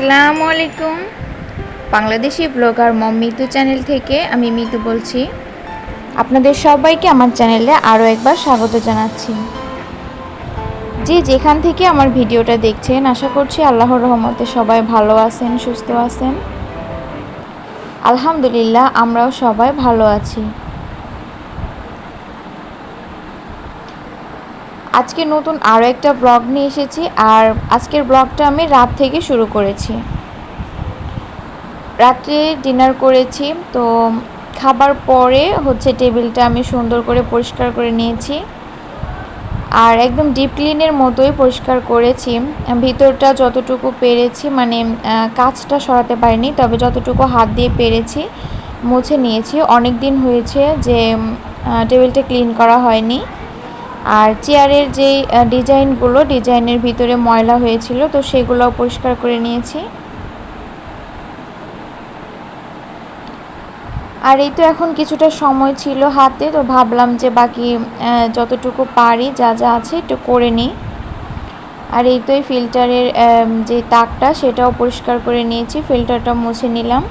আসসালামু আলাইকুম। বাংলাদেশি ব্লগার মম মিতু চ্যানেল থেকে আমি মিতু বলছি। আপনাদের সবাইকে আমার চ্যানেলে আরও একবার স্বাগত জানাচ্ছি। যে যেখান থেকে আমার ভিডিওটা দেখছেন, আশা করছি আল্লাহর রহমতে সবাই ভালো আছেন, সুস্থ আছেন। আলহামদুলিল্লাহ, আমরাও সবাই ভালো আছি। আজকে নতুন আরও একটা ব্লগ নিয়ে এসেছি, আর আজকের ব্লগটা আমি রাত থেকে শুরু করেছি। রাত্রে ডিনার করেছি, তো খাবার পরে টেবিলটা আমি সুন্দর করে পরিষ্কার করে নিয়েছি, আর একদম ডিপ ক্লিনের মতোই পরিষ্কার করেছি। ভিতরটা যতটুকু পেরেছি, মানে কাঁচটা সরাতে পারিনি, তবে যতটুকু হাত দিয়ে পেরেছি মুছে নিয়েছি। অনেক দিন হয়েছে যে টেবিলটা ক্লিন করা হয়নি। আর চেয়ারের যে ডিজাইনের ভিতরে ময়লা হয়েছিল, তো সেগুলোও পরিষ্কার করে নিয়েছি। আর এই তো এখন কিছুটা সময় ছিল হাতে, তো ভাবলাম যে বাকি যতটুকু পারি যা যা আছে একটু করে নিই। আর এই তো এই ফিল্টারের যে তাকটা সেটাও পরিষ্কার করে নিয়েছি, ফিল্টারটা মুছে নিলাম।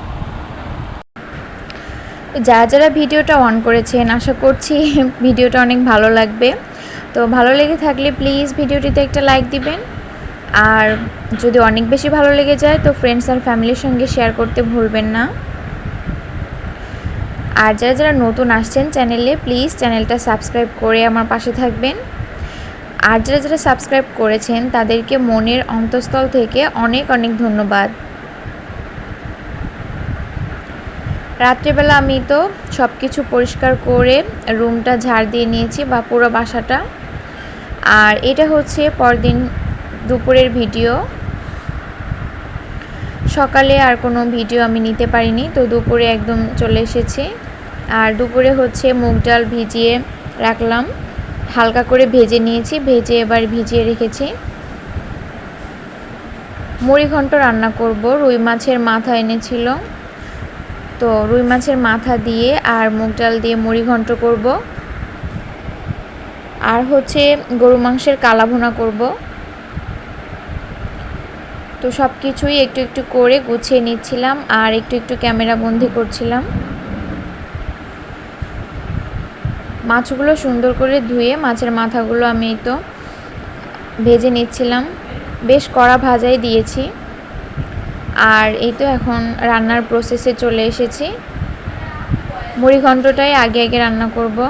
যারা ভিডিওটা অন করেছেন, আশা করছি ভিডিওটা অনেক ভালো লাগবে। তো ভালো লেগে থাকলে প্লিজ ভিডিওটিতে একটা লাইক দিবেন, আর যদি অনেক বেশি ভালো লেগে যায় তো ফ্রেন্ডস আর ফ্যামিলির সঙ্গে শেয়ার করতে ভুলবেন না। আর যারা নতুন আসছেন চ্যানেলে, প্লিজ চ্যানেলটা সাবস্ক্রাইব করে আমার পাশে থাকবেন। আর যারা সাবস্ক্রাইব করেছেন তাদেরকে মনের অন্তঃস্থল থেকে অনেক অনেক ধন্যবাদ। রাত্রেবেলা আমি তো সব কিছু পরিষ্কার করে রুমটা ঝাড় দিয়ে নিয়েছি, বা পুরো বাসাটা। আর এটা হচ্ছে পরদিন দুপুরের ভিডিও। সকালে আর কোনো ভিডিও আমি নিতে পারিনি, তো দুপুরে একদম চলে এসেছি। আর দুপুরে মুগ ডাল ভিজিয়ে রাখলাম, হালকা করে ভেজে নিয়েছি, ভেজে এবার ভিজিয়ে রেখেছি। মুড়িঘণ্ট রান্না করব। রুই মাছের মাথা এনেছিল, তো রুই মাছের মাথা দিয়ে আর মুগ ডাল দিয়ে মুড়িঘণ্ট করব। আর গরু মাংসের কালা ভুনা করব। তো সব কিছুই একটু একটু করে গুছিয়ে নিচ্ছিলাম, আর একটু একটু ক্যামেরা বন্দি করছিলাম। মাছগুলো সুন্দর করে ধুয়ে মাছের মাথাগুলো আমি তো ভেজে নিচ্ছিলাম, বেশ কড়া ভাজাই দিয়েছি। আর এই তো এখন রান্নার প্রসেসে চলে এসেছি। মুড়িঘণ্টটাই আগে রান্না করব।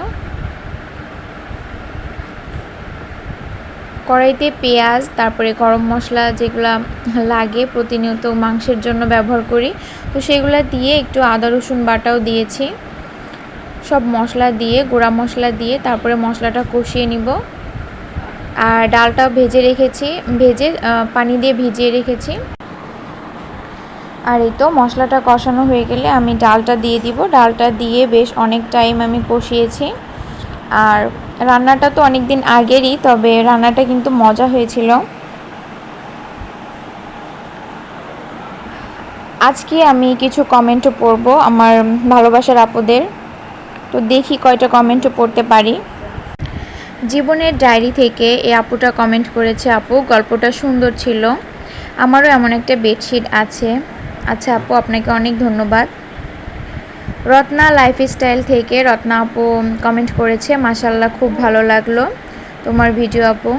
কড়াইতে পেঁয়াজ, তারপরে গরম মশলা যেগুলো লাগে প্রতিনিয়ত মাংসের জন্য ব্যবহার করি, তো সেগুলো দিয়ে একটু আদা রসুন বাটাও দিয়েছি। সব মশলা দিয়ে, গুঁড়া মশলা দিয়ে তারপরে মশলাটা কষিয়ে নিব। আর ডালটাও ভেজে পানি দিয়ে ভিজিয়ে রেখেছি। আর এই তো মশলাটা কষানো হয়ে গেলে আমি ডালটা দিয়ে দিব। ডালটা দিয়ে বেশ অনেক টাইম আমি কষিয়েছি। আর রান্নাটা তো অনেক দিন আগেরই, তবে রান্নাটা কিন্তু মজা হয়েছিল। আজকে আমি কিছু কমেন্টও পড়ব আমার ভালোবাসার আপুদের, তো দেখি কয়টা কমেন্টও পড়তে পারি। জীবনের ডায়েরি থেকে এই আপুটা কমেন্ট করেছে, আপু গল্পটা সুন্দর ছিল, আমারও এমন একটা বেডশিট আছে। আচ্ছা আপু, আপনাকে অনেক ধন্যবাদ। রত্না লাইফস্টাইল থেকে রত্না আপু কমেন্ট করেছে, মাশাআল্লাহ খুব ভালো লাগলো তোমার ভিডিও আপু।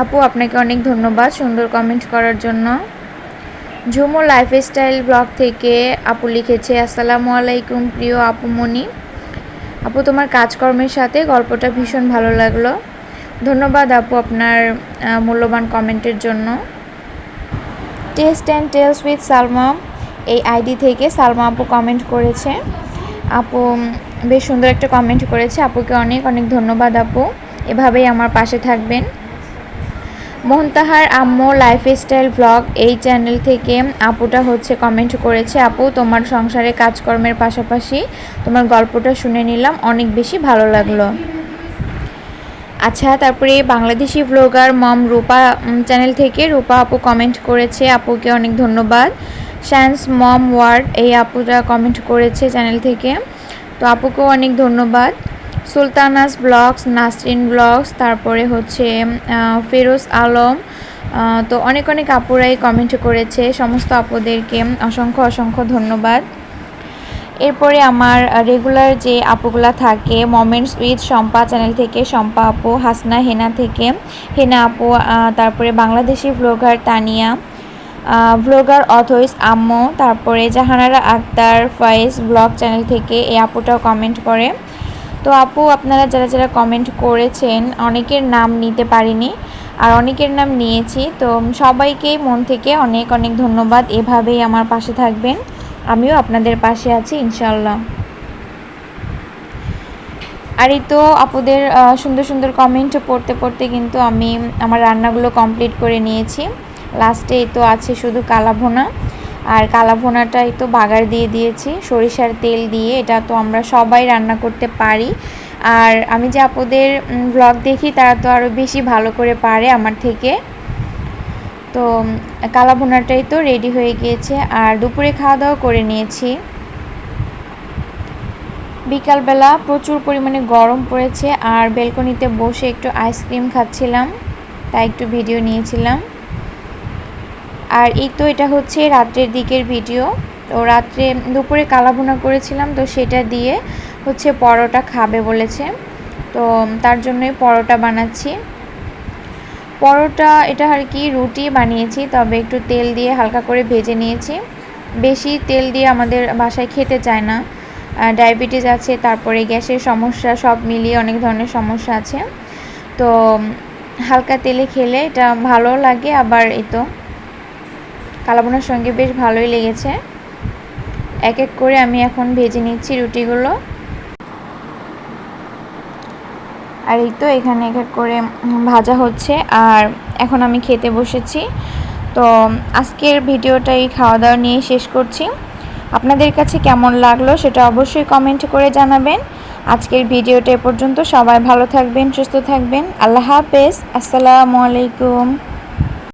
আপু আপনাকে অনেক ধন্যবাদ সুন্দর কমেন্ট করার জন্য। ঝুমু লাইফস্টাইল ব্লগ থেকে আপু লিখেছে, আসসালামু আলাইকুম প্রিয় আপু মনি। আপু তোমার কাজকর্মের সাথে গল্পটা ভীষণ ভালো লাগলো। ধন্যবাদ আপু আপনার মূল্যবান কমেন্টের জন্য। Taste and Tales with Salma এই আইডি থেকে সালমা আপু কমেন্ট করেছে। আপু বেশ সুন্দর একটা কমেন্ট করেছে, আপুকে অনেক অনেক ধন্যবাদ আপু, এভাবেই আমার পাশে থাকবেন। মোহনতাহার আম্মু লাইফস্টাইল ব্লগ এই চ্যানেল থেকে আপুটা কমেন্ট করেছে, আপু তোমার সংসারে কাজকর্মের পাশাপাশি তোমার গল্পটা শুনে নিলাম, অনেক বেশি ভালো লাগলো। আচ্ছা, তারপরে বাংলাদেশি ব্লগার মম রূপা চ্যানেল থেকে রূপা আপু কমেন্ট করেছে, আপুকে অনেক ধন্যবাদ। শান্স মম ওয়ার্ড এই আপুটা কমেন্ট করেছে চ্যানেল থেকে, তো আপুকেও অনেক ধন্যবাদ। সুলতানাস ব্লগস, নাসরিন ব্লগস, তারপরে হচ্ছে ফেরোজ আলম। তো অনেক অনেক আপুরাই কমেন্ট করেছে, সমস্ত আপুদেরকে অসংখ্য অসংখ্য ধন্যবাদ। এরপরে আমার রেগুলার যে আপুগুলা থাকে, মোমেন্টস উইথ শম্পা চ্যানেল থেকে শম্পা আপু, হাসনা হেনা থেকে হেনা আপু, তারপরে বাংলাদেশি ব্লগার তানিয়া, ব্লগার অথইস আম্মু, তারপরে জাহানারা আক্তার ফয়েজ ব্লগ চ্যানেল থেকে এই আপুটাও কমেন্ট করে। তো আপু আপনারা যারা যারা কমেন্ট করেছেন অনেকের নাম নিতে পারিনি, আর অনেকের নাম নিয়েছি। তো সবাইকেই মন থেকে অনেক অনেক ধন্যবাদ। এভাবেই আমার পাশে থাকবেন, আমিও আপনাদের পাশে আছি ইনশাল্লাহ। আর এই তো আপুদের সুন্দর সুন্দর কমেন্ট পড়তে পড়তে কিন্তু আমি আমার রান্নাগুলো কমপ্লিট করে নিয়েছি। লাস্টে এই তো আছে শুধু কালাভুনা, আর কালাভুনাটা এই তো বাগার দিয়ে দিয়েছি সরিষার তেল দিয়ে। এটা তো আমরা সবাই রান্না করতে পারি, আর আমি যে আপুদের ব্লগ দেখি তারা তো আরও বেশি ভালো করে পারে আমার থেকে। তো কালাভুনাটাই তো রেডি হয়ে গিয়েছে, আর দুপুরে খাওয়া দাওয়া করে নিয়েছি। বিকালবেলা প্রচুর পরিমাণে গরম পড়েছে, আর বেলকনিতে বসে একটু আইসক্রিম খাচ্ছিলাম, তাই একটু ভিডিও নিয়েছিলাম। আর এই তো এটা হচ্ছে রাত্রের দিকের ভিডিও। তো রাত্রে দুপুরে কালাভুনা করেছিলাম, তো সেটা দিয়ে হচ্ছে পরোটা খাবে বলেছে, তো তার জন্যই পরোটা বানাচ্ছি। পরোটা এটা আর কি রুটি বানিয়েছি, তবে একটু তেল দিয়ে হালকা করে ভেজে নিয়েছি। বেশি তেল দিয়ে আমাদের বাসায় খেতে চায় না, ডায়াবেটিস আছে, তারপরে গ্যাসের সমস্যা, সব মিলিয়ে অনেক ধরনের সমস্যা আছে। তো হালকা তেলে খেলে এটা ভালো লাগে। আবার এই তো কালাভুনার সঙ্গে বেশ ভালোই লেগেছে। এক এক করে আমি এখন ভেজে নিচ্ছি রুটিগুলো। আর এই তো এখানে এক এক করে ভাজা হচ্ছে, আর এখন আমি খেতে বসেছি। তো আজকের ভিডিওটা এই খাওয়া দাওয়া নিয়ে শেষ করছি। আপনাদের কাছে কেমন লাগলো সেটা অবশ্যই কমেন্ট করে জানাবেন। আজকের ভিডিওটা এ পর্যন্ত। সবাই ভালো থাকবেন, সুস্থ থাকবেন। আল্লাহ হাফেজ, আসসালামু আলাইকুম।